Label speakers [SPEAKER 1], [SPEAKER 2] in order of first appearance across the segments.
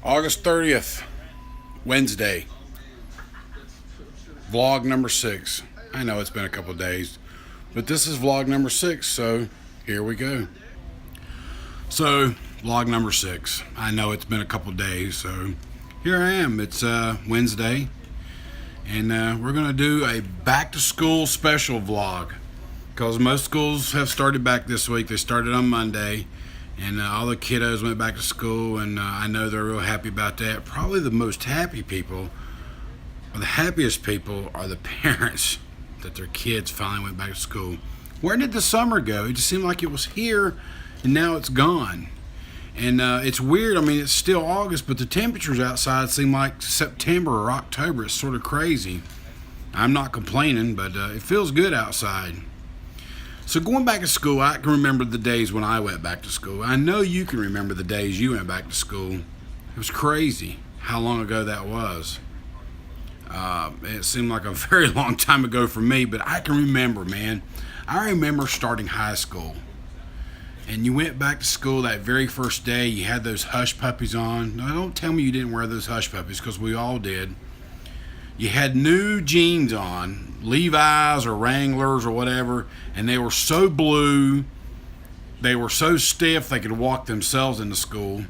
[SPEAKER 1] August 30th, Wednesday, vlog number 6. I know it's been a couple of days, but this is vlog number 6, so here we go. So, vlog number 6. I know it's been a couple of days, so here I am. It's Wednesday, and we're going to do a back to school special vlog because most schools have started back this week. They started on Monday. And all the kiddos went back to school, and I know they're real happy about that. Probably the most happy people, or the happiest people, are the parents that their kids finally went back to school. Where did the summer go? It just seemed like it was here, and now it's gone. And it's weird. I mean, it's still August, but the temperatures outside seem like September or October. It's sort of crazy. I'm not complaining, but it feels good outside. So going back to school, I can remember the days when I went back to school. I know you can remember the days you went back to school. It was crazy how long ago that was. It seemed like a very long time ago for me, but I can remember, man. I remember starting high school. And you went back to school that very first day. You had those hush puppies on. Now, don't tell me you didn't wear those hush puppies, because we all did. You had new jeans on, Levi's or Wranglers or whatever, and they were so blue, they were so stiff they could walk themselves into school.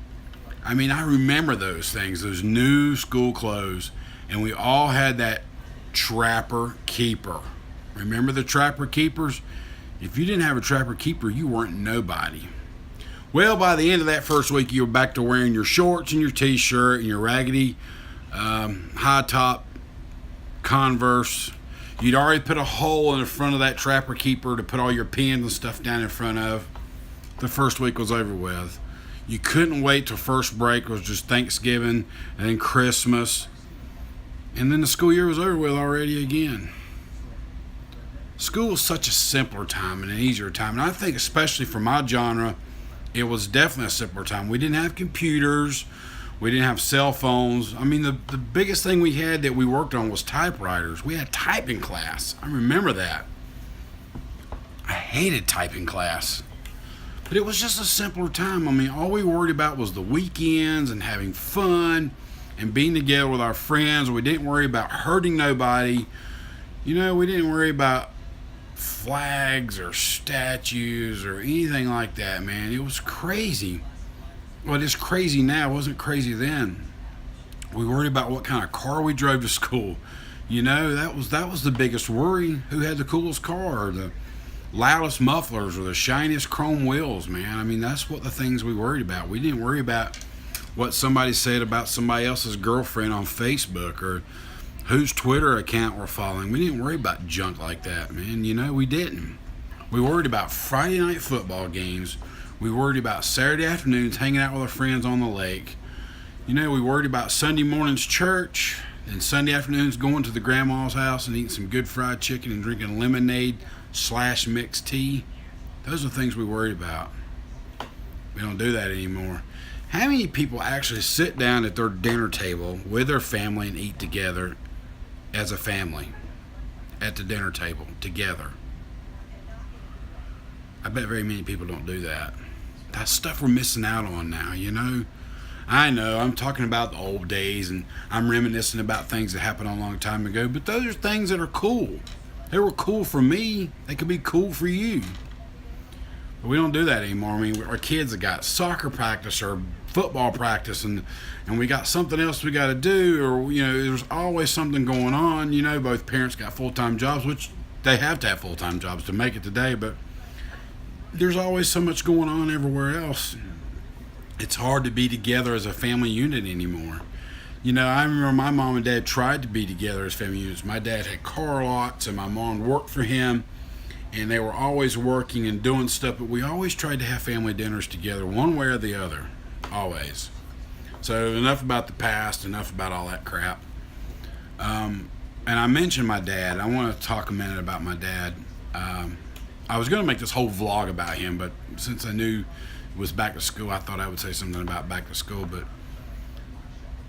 [SPEAKER 1] I mean, I remember those things, those new school clothes, and we all had that Trapper Keeper. Remember the Trapper Keepers? If you didn't have a Trapper Keeper, you weren't nobody. Well, by the end of that first week, you were back to wearing your shorts and your t-shirt and your raggedy high top Converse. You'd already put a hole in the front of that Trapper Keeper to put all your pins and stuff down in front of. The first week was over with. You couldn't wait till first break. It was just Thanksgiving and then Christmas. And then the school year was over with already again. School was such a simpler time and an easier time. And I think especially for my genre, it was definitely a simpler time. We didn't have computers. We didn't have cell phones. I mean, the biggest thing we had that we worked on was typewriters. We had typing class. I remember that. I hated typing class. But it was just a simpler time. I mean, all we worried about was the weekends and having fun and being together with our friends. We didn't worry about hurting nobody. You know, we didn't worry about flags or statues or anything like that, man. It was crazy. Well, it's crazy now. It wasn't crazy then. We worried about what kind of car we drove to school. You know, that was the biggest worry. Who had the coolest car, or the loudest mufflers, or the shiniest chrome wheels, man. I mean, that's what the things we worried about. We didn't worry about what somebody said about somebody else's girlfriend on Facebook, or whose Twitter account we're following. We didn't worry about junk like that, man. You know, we didn't. We worried about Friday night football games. We worried about Saturday afternoons hanging out with our friends on the lake. You know, we worried about Sunday mornings church, and Sunday afternoons going to the grandma's house and eating some good fried chicken and drinking lemonade / mixed tea. Those are things we worried about. We don't do that anymore. How many people actually sit down at their dinner table with their family and eat together as a family at the dinner table together? I bet very many people don't do that. That's stuff we're missing out on now, you know? I know, I'm talking about the old days, and I'm reminiscing about things that happened a long time ago, but those are things that are cool. They were cool for me. They could be cool for you. But we don't do that anymore. I mean, our kids have got soccer practice or football practice, and we got something else we got to do, or, you know, there's always something going on. You know, both parents got full-time jobs, which they have to have full-time jobs to make it today, but there's always so much going on everywhere else. It's hard to be together as a family unit anymore. You know, I remember my mom and dad tried to be together as family units. My dad had car lots, and my mom worked for him, and they were always working and doing stuff, but we always tried to have family dinners together, one way or the other, always. So enough about the past, enough about all that crap. And I mentioned my dad. I want to talk a minute about my dad. I was going to make this whole vlog about him, but since I knew it was back to school, I thought I would say something about back to school. But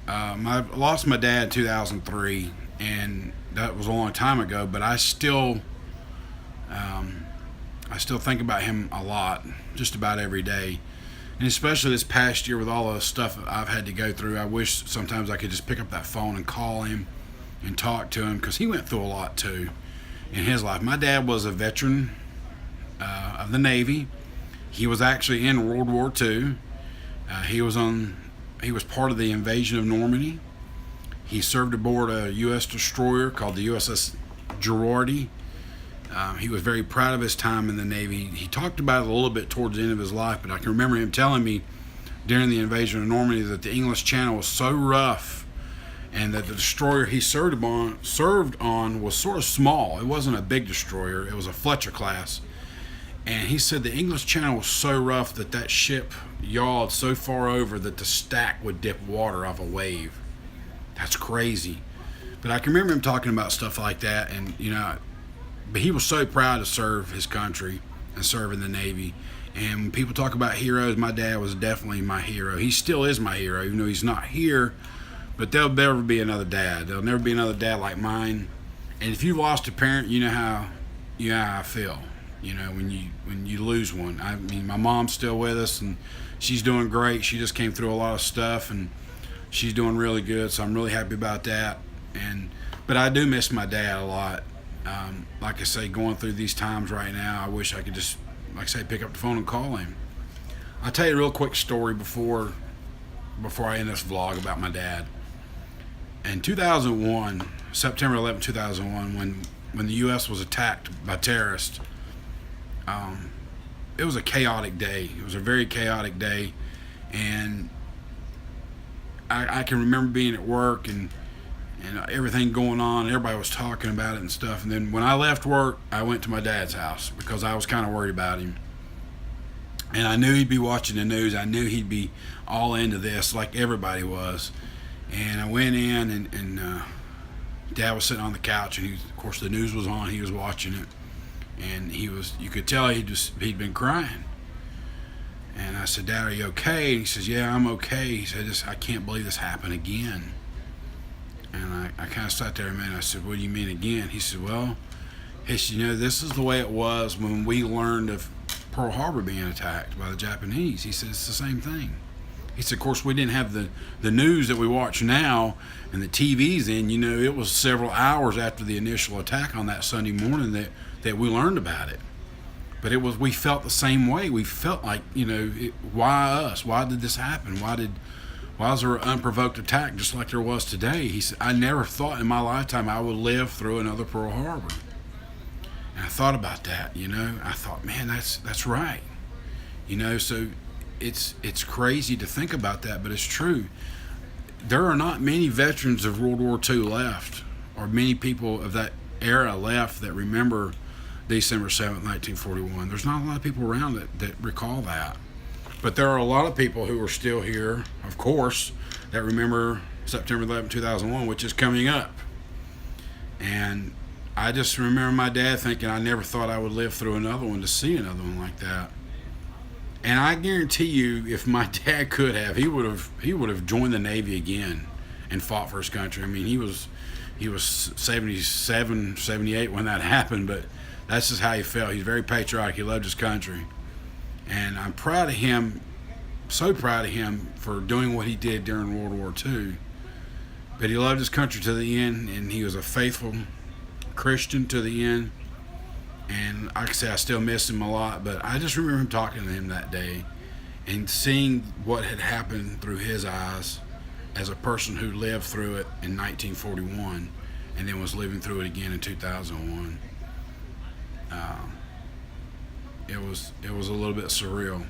[SPEAKER 1] I lost my dad in 2003, and that was a long time ago, but I still think about him a lot, just about every day. And especially this past year with all the stuff I've had to go through, I wish sometimes I could just pick up that phone and call him and talk to him, because he went through a lot too in his life. My dad was a veteran of the Navy. He was actually in World War II. He was part of the invasion of Normandy. He served aboard a U.S. destroyer called the USS Girardi. He was very proud of his time in the Navy. He talked about it a little bit towards the end of his life, but I can remember him telling me during the invasion of Normandy that the English Channel was so rough, and that the destroyer he served on was sort of small. It wasn't a big destroyer. It was a Fletcher class. And he said the English Channel was so rough that ship yawed so far over that the stack would dip water off a wave. That's crazy. But I can remember him talking about stuff like that, and but he was so proud to serve his country and serve in the Navy. And when people talk about heroes, my dad was definitely my hero. He still is my hero, even though he's not here. But there'll never be another dad. There'll never be another dad like mine. And if you've lost a parent, you know how I feel. When you lose one. I mean, my mom's still with us, and she's doing great. She just came through a lot of stuff, and she's doing really good. So I'm really happy about that. But I do miss my dad a lot. Like I say, going through these times right now, I wish I could just, like I say, pick up the phone and call him. I'll tell you a real quick story before I end this vlog about my dad. In 2001, September 11, 2001, when the U.S. was attacked by terrorists, it was a chaotic day. It was a very chaotic day, and I can remember being at work and everything going on. Everybody was talking about it and stuff. And then when I left work, I went to my dad's house because I was kind of worried about him. And I knew he'd be watching the news. I knew he'd be all into this like everybody was. And I went in, and Dad was sitting on the couch, and of course the news was on. He was watching it, and you could tell he'd been crying. And I said, "Dad, are you okay?" And he says, "Yeah, I'm okay." He said, "I can't believe this happened again." And I kind of sat there a minute. I said, "What do you mean again?" He said, "Well," he said, "this is the way it was when we learned of Pearl Harbor being attacked by the Japanese." He said, "It's the same thing." He said, "Of course, we didn't have the news that we watch now and the TVs in. It was several hours after the initial attack on that Sunday morning that we learned about it. But we felt the same way. We felt like, why us? Why did this happen? Why was there an unprovoked attack just like there was today?" He said, "I never thought in my lifetime I would live through another Pearl Harbor." And I thought about that, I thought, man, that's right. So it's crazy to think about that, but it's true. There are not many veterans of World War II left, or many people of that era left that remember December 7th, 1941. There's not a lot of people around that recall that. But there are a lot of people who are still here, of course, that remember September 11, 2001, which is coming up. And I just remember my dad thinking, I never thought I would live through another one to see another one like that. And I guarantee you, if my dad could have, he would have joined the Navy again and fought for his country. I mean, he was 77, 78 when that happened, but that's just how he felt. He's very patriotic. He loved his country. And I'm proud of him, so proud of him for doing what he did during World War II. But he loved his country to the end, and he was a faithful Christian to the end. And like I say, I still miss him a lot, but I just remember him talking to him that day and seeing what had happened through his eyes as a person who lived through it in 1941 and then was living through it again in 2001. It was a little bit surreal.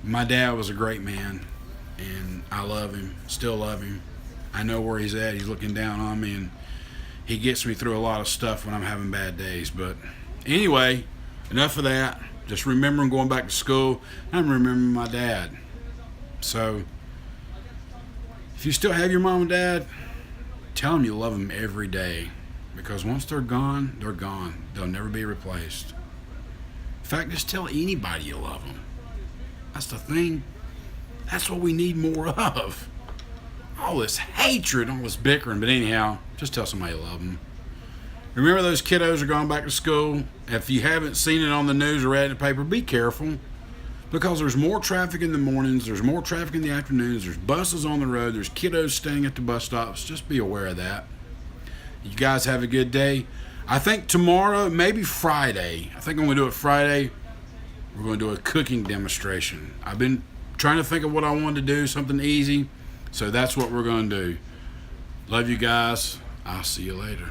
[SPEAKER 1] My dad was a great man, and I love him, still love him. I know where he's at. He's looking down on me, and he gets me through a lot of stuff when I'm having bad days. But anyway, enough of that. Just remembering going back to school. I'm remembering my dad. So if you still have your mom and dad, tell them you love them every day, because once they're gone, they're gone. They'll never be replaced. In fact, just tell anybody you love them. That's the thing. That's what we need more of. All this hatred, all this bickering. But anyhow, just tell somebody you love them. Remember, those kiddos are going back to school. If you haven't seen it on the news or read it in the paper, be careful. because there's more traffic in the mornings, there's more traffic in the afternoons, there's buses on the road, there's kiddos staying at the bus stops. Just be aware of that. You guys have a good day. I think tomorrow, maybe Friday, I think I'm going to do it Friday. We're going to do a cooking demonstration. I've been trying to think of what I wanted to do, something easy. So that's what we're going to do. Love you guys. I'll see you later.